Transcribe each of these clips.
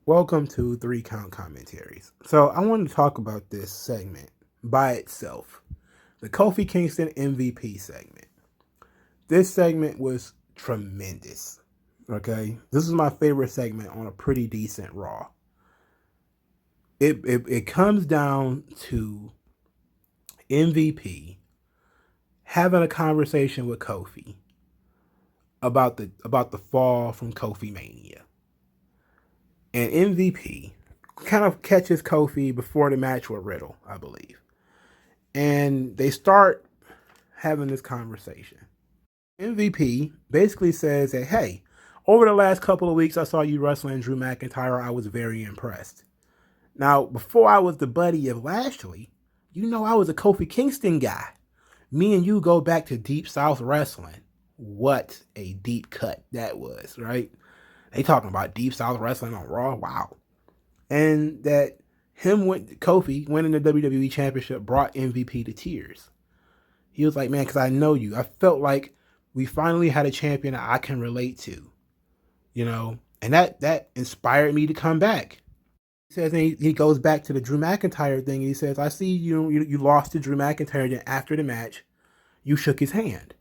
Welcome to Three Count Commentaries. So, I want to talk about this segment by itself, the Kofi Kingston MVP segment. This segment was tremendous. Okay, this is my favorite segment on a pretty decent Raw. It comes down to MVP having a conversation with Kofi about the fall from Kofi Mania. And MVP kind of catches Kofi before the match with Riddle, I believe. And they start having this conversation. MVP basically says that, hey, over the last couple of weeks, I saw you wrestling Drew McIntyre. I was very impressed. Now, before I was the buddy of Lashley, you know I was a Kofi Kingston guy. Me and you go back to Deep South Wrestling. What a deep cut that was, right? They talking about Deep South Wrestling on Raw. Wow. And that Kofi winning the WWE Championship brought MVP to tears. He was like, man, because I know you. I felt like we finally had a champion that I can relate to, and that inspired me to come back. He says, and he goes back to the Drew McIntyre thing. He says, I see you lost to Drew McIntyre. Then after the match, you shook his hand.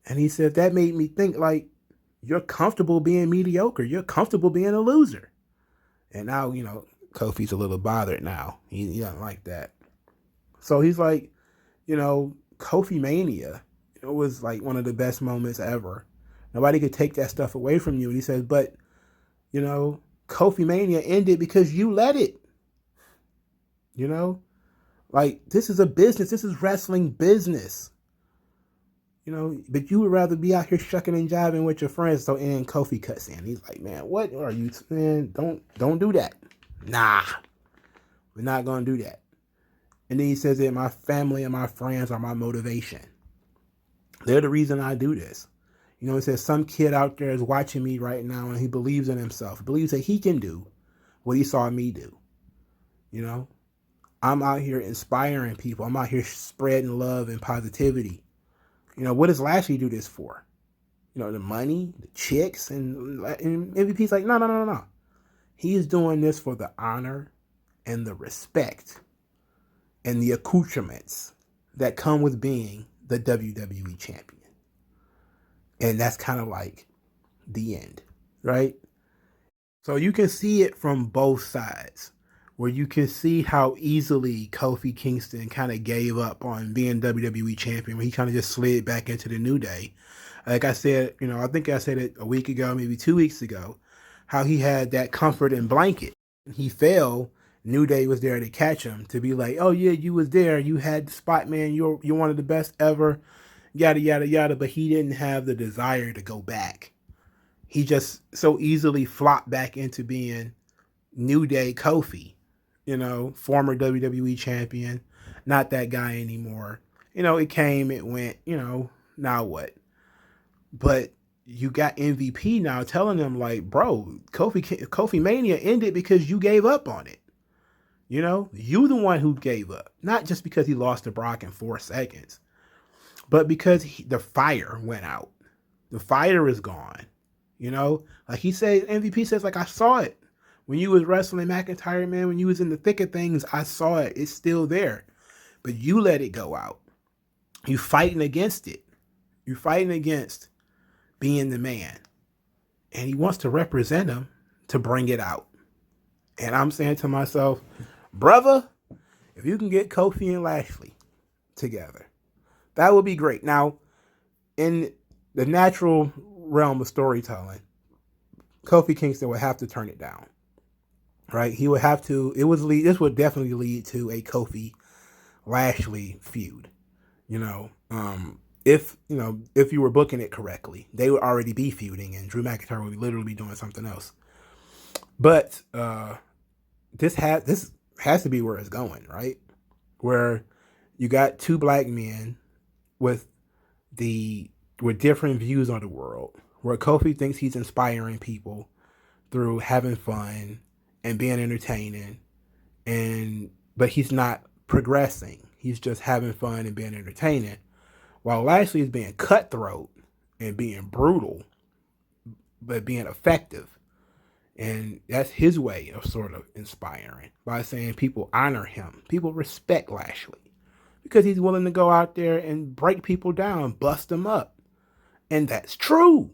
And he said, that made me think, like, you're comfortable being mediocre. You're comfortable being a loser. And now, Kofi's a little bothered now. He doesn't like that. So he's like, Kofi Mania, was like one of the best moments ever. Nobody could take that stuff away from you. And he says, but, Kofi Mania ended because you let it. Like, this is a business. This is wrestling business. But you would rather be out here shucking and jiving with your friends. So, and Kofi cuts in. He's like, man, what are you, man? Don't do that. Nah, we're not going to do that. And then he says that my family and my friends are my motivation. They're the reason I do this. He says some kid out there is watching me right now and he believes in himself. He believes that he can do what he saw me do. I'm out here inspiring people. I'm out here spreading love and positivity. What does Lashley do this for? The money, the chicks, and MVP's like, no. He's doing this for the honor and the respect and the accoutrements that come with being the WWE champion. And that's kind of like the end, right? So you can see it from both sides, where you can see how easily Kofi Kingston kind of gave up on being WWE champion, when he kind of just slid back into the New Day. Like I said, I think I said it a week ago, maybe 2 weeks ago, how he had that comfort and blanket. He fell. New Day was there to catch him, to be like, oh yeah, you was there. You had the spot, man. You're one of the best ever, yada, yada, yada. But he didn't have the desire to go back. He just so easily flopped back into being New Day Kofi, former WWE champion, not that guy anymore. It came, it went, now what? But you got MVP now telling them, like, bro, Kofi Mania ended because you gave up on it. You the one who gave up. Not just because he lost to Brock in 4 seconds, but because the fire went out. The fire is gone. Like he said, MVP says, like, I saw it. When you was wrestling McIntyre, man, when you was in the thick of things, I saw it. It's still there. But you let it go out. You fighting against it. You fighting against being the man. And he wants to represent him to bring it out. And I'm saying to myself, brother, if you can get Kofi and Lashley together, that would be great. Now, in the natural realm of storytelling, Kofi Kingston would have to turn it down. Right? He would have to, this would definitely lead to a Kofi Lashley feud. If you were booking it correctly, they would already be feuding and Drew McIntyre would literally be doing something else. But this has to be where it's going, right? Where you got two black men with different views on the world, where Kofi thinks he's inspiring people through having fun and being entertaining, but he's not progressing. He's just having fun and being entertaining, while Lashley is being cutthroat and being brutal, but being effective. And that's his way of sort of inspiring by saying people honor him. People respect Lashley because he's willing to go out there and break people down, bust them up. And that's true.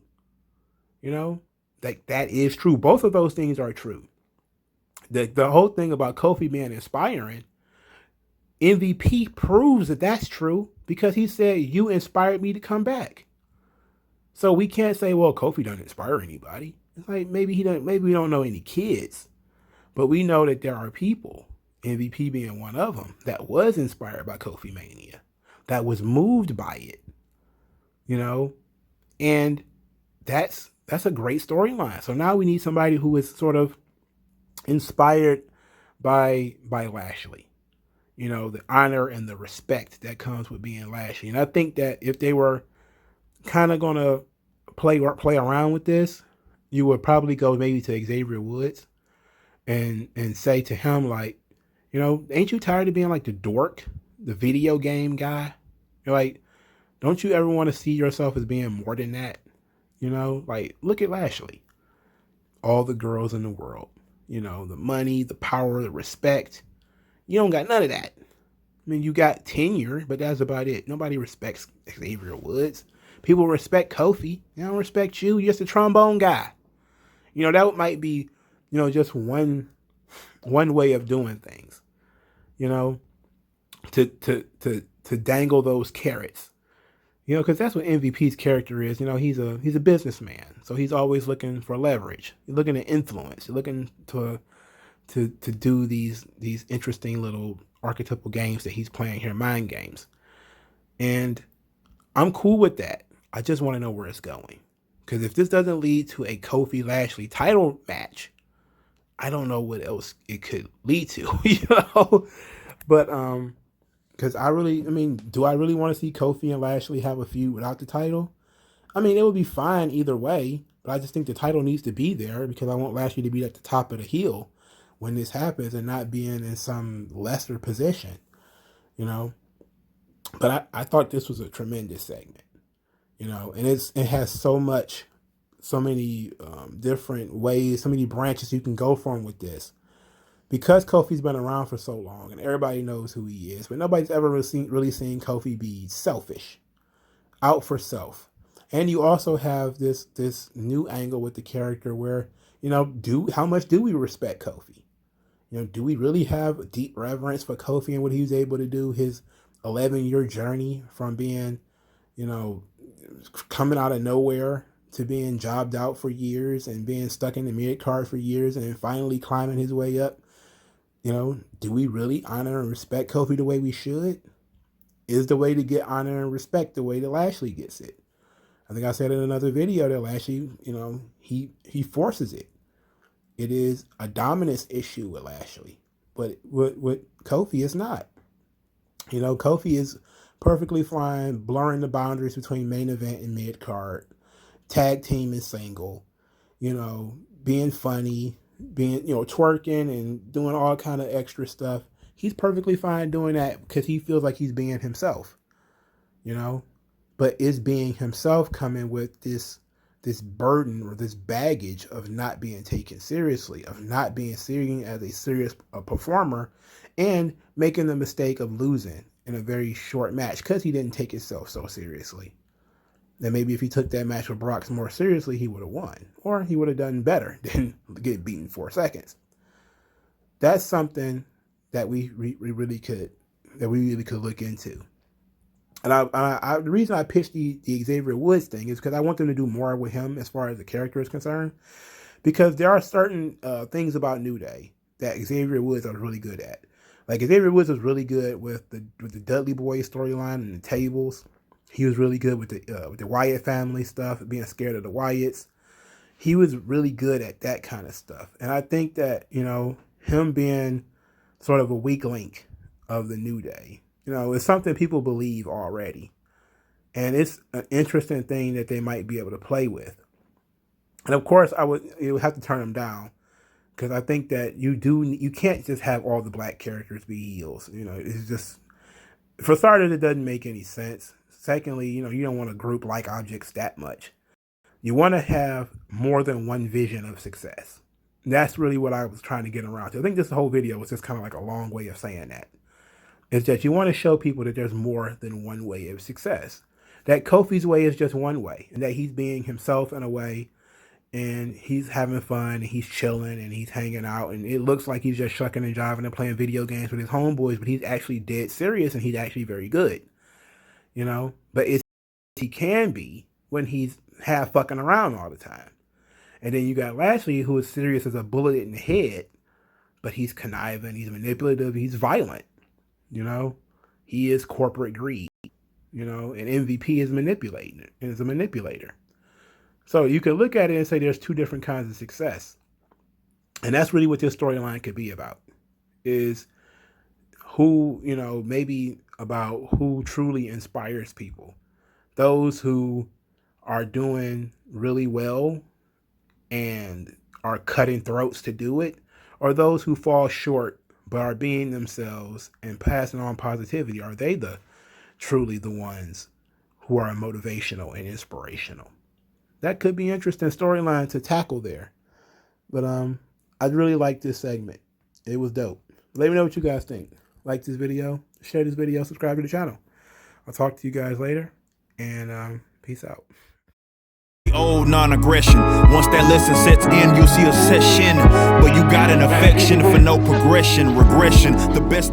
You know, that is true. Both of those things are true. The whole thing about Kofi being inspiring, MVP proves that that's true because he said, you inspired me to come back. So we can't say, well, Kofi doesn't inspire anybody. It's like maybe we don't know any kids, but we know that there are people, MVP being one of them, that was inspired by Kofi Mania, that was moved by it, you know, and that's a great storyline. So now we need somebody who is sort of inspired by Lashley, you know, the honor and the respect that comes with being Lashley. And I think that if they were kind of gonna play around with this, you would probably go maybe to Xavier Woods and say to him, like, you know, ain't you tired of being like the dork, the video game guy? You're like, don't you ever want to see yourself as being more than that? You know, like, look at Lashley. All the girls in the world, you know, the money, the power, the respect. You don't got none of that. I mean, you got tenure, but that's about it. Nobody respects Xavier Woods. People respect Kofi. They don't respect you. You're just a trombone guy. You know, that might be, you know, just one way of doing things. You know, to dangle those carrots. You know, because that's what MVP's character is. You know, he's a businessman, so he's always looking for leverage. He's looking to influence. He's looking to do these interesting little archetypal games that he's playing here, mind games. And I'm cool with that. I just want to know where it's going. Because if this doesn't lead to a Kofi Lashley title match, I don't know what else it could lead to, you know? But, because do I really want to see Kofi and Lashley have a feud without the title? I mean, it would be fine either way, but I just think the title needs to be there because I want Lashley to be at the top of the hill when this happens and not being in some lesser position, you know? But I thought this was a tremendous segment, you know, and it has so many different ways, so many branches you can go from with this. Because Kofi's been around for so long and everybody knows who he is, but nobody's ever really seen Kofi be selfish, out for self. And you also have this new angle with the character where, you know, how much do we respect Kofi? You know, do we really have deep reverence for Kofi and what he was able to do? His 11-year journey from being, you know, coming out of nowhere to being jobbed out for years and being stuck in the mid card for years and then finally climbing his way up. You know, do we really honor and respect Kofi the way we should? Is the way to get honor and respect the way that Lashley gets it? I think I said in another video that Lashley, you know, he forces it. It is a dominance issue with Lashley, but with Kofi, it's not. You know, Kofi is perfectly fine blurring the boundaries between main event and mid card, tag team and single. You know, being funny, being, you know, twerking and doing all kind of extra stuff. He's perfectly fine doing that because he feels like he's being himself. You know, but is being himself coming with this burden or this baggage of not being taken seriously, of not being seen as a serious performer, and making the mistake of losing in a very short match because he didn't take himself so seriously. Then maybe if he took that match with Brock more seriously, he would have won, or he would have done better than get beaten 4 seconds. That's something that we really could look into. And the reason I pitched the Xavier Woods thing is because I want them to do more with him as far as the character is concerned. Because there are certain things about New Day that Xavier Woods are really good at. Like Xavier Woods was really good with the Dudley Boys storyline and the tables. He was really good with the Wyatt family stuff, being scared of the Wyatts. He was really good at that kind of stuff. And I think that, you know, him being sort of a weak link of the New Day, you know, it's something people believe already. And it's an interesting thing that they might be able to play with. And of course, you would have to turn them down because I think that you can't just have all the black characters be heels. You know, it's just, for starters, it doesn't make any sense. Secondly, you know, you don't want to group like objects that much. You want to have more than one vision of success. That's really what I was trying to get around to. I think this whole video was just kind of like a long way of saying that. Is that you want to show people that there's more than one way of success. That Kofi's way is just one way, and that he's being himself in a way, and he's having fun, and he's chilling, and he's hanging out, and it looks like he's just shucking and jiving and playing video games with his homeboys, but he's actually dead serious, and he's actually very good, you know? But it's he can be when he's half fucking around all the time. And then you got Lashley, who is serious as a bullet in the head, but he's conniving, he's manipulative, he's violent, you know? He is corporate greed, you know, and MVP is manipulating, is a manipulator. So you can look at it and say there's two different kinds of success. And that's really what this storyline could be about, is who, you know, maybe about who truly inspires people. Those who are doing really well and are cutting throats to do it, or those who fall short but are being themselves and passing on positivity. Are they truly the ones who are motivational and inspirational? That could be interesting storyline to tackle there. But I really like this segment. It was dope. Let me know what you guys think. Like this video, share this video, subscribe to the channel. I'll talk to you guys later, and peace out. Old non-aggression. Once that lesson sets in, you'll see a session where you got an affection for no progression, regression. The best